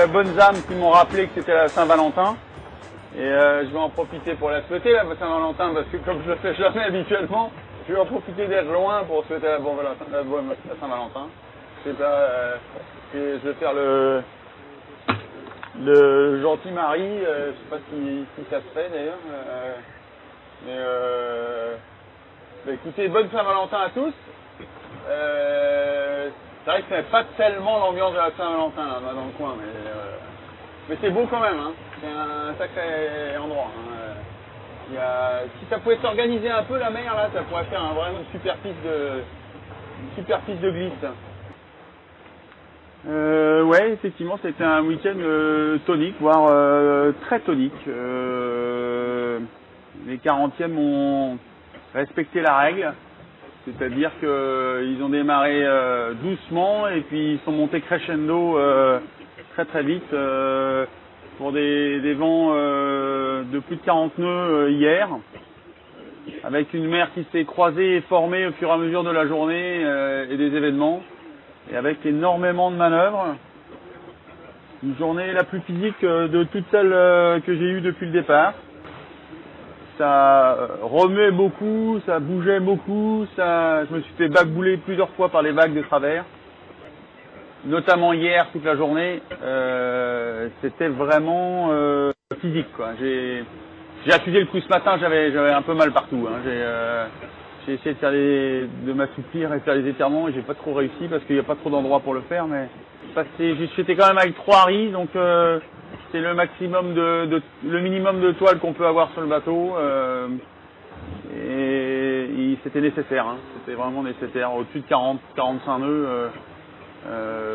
bonnes âmes qui m'ont rappelé que c'était la Saint-Valentin. Et je vais en profiter pour la souhaiter, la Saint-Valentin, parce que comme je le fais jamais habituellement, je vais en profiter d'être loin pour souhaiter la Saint-Valentin. C'est pas, je vais faire le gentil mari, je sais pas si ça se fait d'ailleurs. Bah, écoutez, bonne Saint-Valentin à tous. C'est vrai que c'est pas tellement l'ambiance de la Saint-Valentin là dans le coin, mais c'est beau quand même, hein. C'est un sacré endroit. Hein. Si ça pouvait s'organiser un peu la mer là, ça pourrait faire vraiment une super piste de glisse. Ouais, effectivement, c'était un week-end tonique, voire très tonique. Les 40e ont respecté la règle, c'est-à-dire qu'ils ont démarré doucement et puis ils sont montés crescendo très très vite pour des vents de plus de 40 nœuds hier, avec une mer qui s'est croisée et formée au fur et à mesure de la journée et des événements, et avec énormément de manœuvres. Une journée la plus physique de toutes celles que j'ai eues depuis le départ. Ça remuait beaucoup, ça bougeait beaucoup, je me suis fait bagbouler plusieurs fois par les vagues de travers. Notamment hier, toute la journée, c'était vraiment physique, quoi. J'ai accusé le coup ce matin, j'avais un peu mal partout. Hein. J'ai essayé de m'assouplir et de faire les étirements et j'ai pas trop réussi parce qu'il n'y a pas trop d'endroits pour le faire. Mais j'étais quand même avec 3 riz, donc c'est le maximum le minimum de toile qu'on peut avoir sur le bateau. Et c'était nécessaire, hein. C'était vraiment nécessaire. Au-dessus de 40-45 nœuds.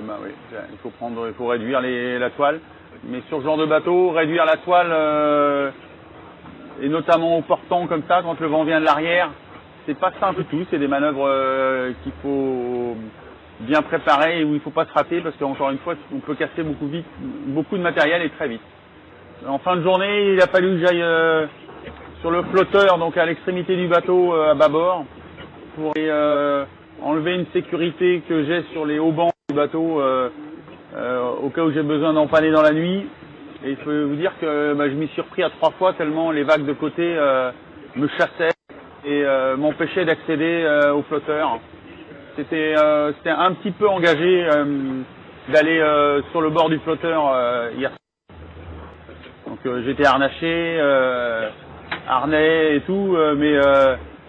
Bah oui, il faut réduire la toile. Mais sur ce genre de bateau, réduire la toile, et notamment au portant comme ça, quand le vent vient de l'arrière, c'est pas simple du tout. C'est des manœuvres qu'il faut bien préparer et où il faut pas se rater parce qu'encore une fois, on peut casser beaucoup de matériel et très vite. En fin de journée, il a fallu que j'aille sur le flotteur, donc à l'extrémité du bateau à bâbord, pour enlever une sécurité que j'ai sur les haubans du bateau au cas où j'ai besoin d'empanner dans la nuit. Et il faut vous dire que je m'y suis repris à 3 fois tellement les vagues de côté me chassaient et m'empêchaient d'accéder au flotteur. C'était un petit peu engagé d'aller sur le bord du flotteur hier. Donc j'étais harnaché, harnais et tout, mais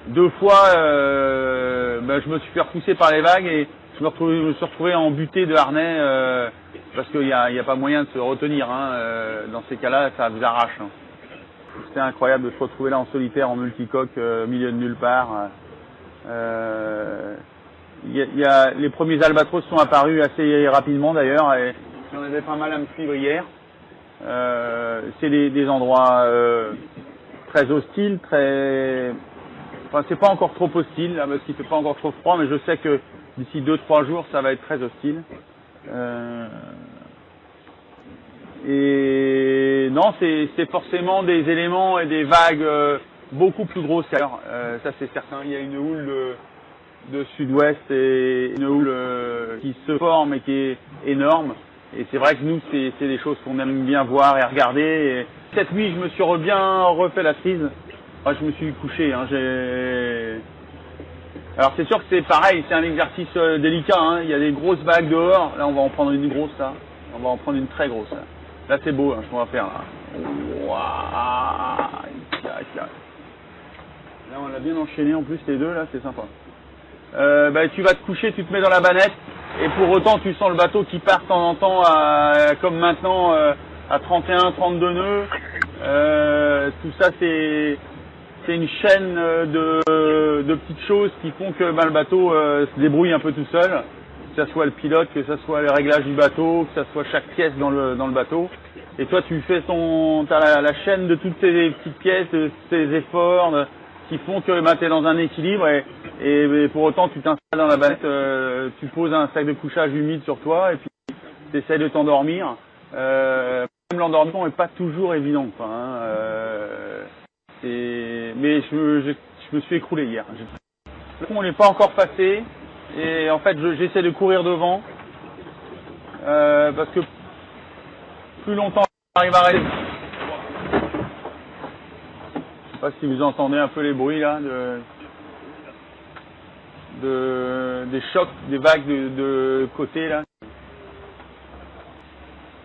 2 fois je me suis fait repousser par les vagues et je me suis retrouvé en butée de harnais parce qu'il n'y a pas moyen de se retenir. Hein, dans ces cas-là, ça vous arrache. Hein. C'était incroyable de se retrouver là en solitaire, en multicoque, au milieu de nulle part. Les premiers albatros sont apparus assez rapidement d'ailleurs et j'en avais pas mal à me suivre hier. C'est des endroits très hostiles, enfin c'est pas encore trop hostile là, parce qu'il fait pas encore trop froid, mais je sais que d'ici 2-3 jours ça va être très hostile. Et non, c'est forcément des éléments et des vagues beaucoup plus grosses qu'ailleurs, ça c'est certain. Il y a une houle de sud-ouest et une houle qui se forme et qui est énorme. Et c'est vrai que nous, c'est des choses qu'on aime bien voir et regarder. Et cette nuit, je me suis bien refait la crise. Enfin, je me suis couché. Hein, Alors c'est sûr que c'est pareil, c'est un exercice délicat. Hein. Il y a des grosses vagues dehors. Là, on va en prendre une grosse. Là. On va en prendre une très grosse. Là, c'est beau, hein, ce qu'on va faire. Là, on l'a bien enchaîné en plus les deux. Là, c'est sympa. Tu vas te coucher, tu te mets dans la banette. Et pour autant, tu sens le bateau qui part de temps en temps, comme maintenant, à 31-32 nœuds. Tout ça, c'est une chaîne de petites choses qui font que le bateau se débrouille un peu tout seul. Que ce soit le pilote, que ce soit les réglages du bateau, que ce soit chaque pièce dans le bateau. Et toi, tu fais t'as la chaîne de toutes ces petites pièces, de ces efforts qui font que tu es dans un équilibre et pour autant tu t'installes dans la banette, tu poses un sac de couchage humide sur toi et puis tu essaies de t'endormir. Même l'endormissement n'est pas toujours évident, quoi, hein, mais je me suis écroulé hier. Le fond, on n'est pas encore passé et en fait j'essaie de courir devant parce que plus longtemps j'arrive à rester. Je sais pas si vous entendez un peu les bruits là des chocs, des vagues de côté là.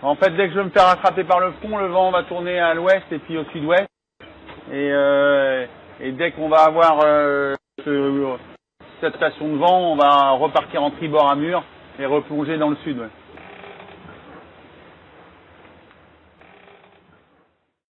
En fait, dès que je vais me faire attraper par le front, le vent va tourner à l'ouest et puis au sud-ouest. Et dès qu'on va avoir cette station de vent, on va repartir en tribord à mur et replonger dans le sud. Ouais.